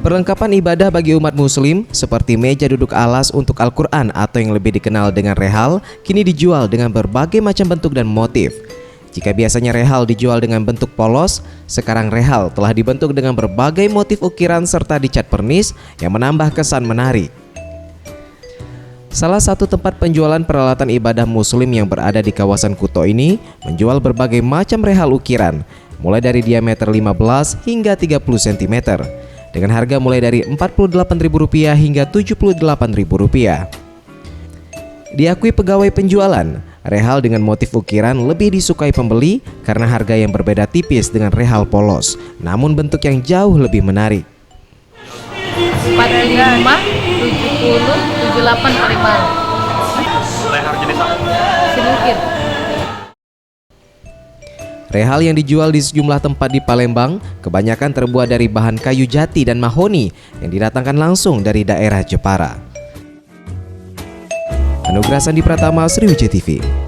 Perlengkapan ibadah bagi umat muslim seperti meja duduk alas untuk Al-Quran atau yang lebih dikenal dengan rehal kini dijual dengan berbagai macam bentuk dan motif. Jika biasanya rehal dijual dengan bentuk polos, sekarang rehal telah dibentuk dengan berbagai motif ukiran serta dicat pernis yang menambah kesan menarik. Salah satu tempat penjualan peralatan ibadah muslim yang berada di kawasan Kuto ini menjual berbagai macam rehal ukiran, mulai dari diameter 15 hingga 30 cm. Dengan harga mulai dari Rp48.000 hingga Rp78.000. Diakui pegawai penjualan, rehal dengan motif ukiran lebih disukai pembeli karena harga yang berbeda tipis dengan rehal polos, namun bentuk yang jauh lebih menarik. 45, 70, 78 paling mahal. Rehal jenis apa? Sedikit. Rehal yang dijual di sejumlah tempat di Palembang kebanyakan terbuat dari bahan kayu jati dan mahoni yang didatangkan langsung dari daerah Jepara. Anugrah Sandi Pratama, Sriwijaya TV.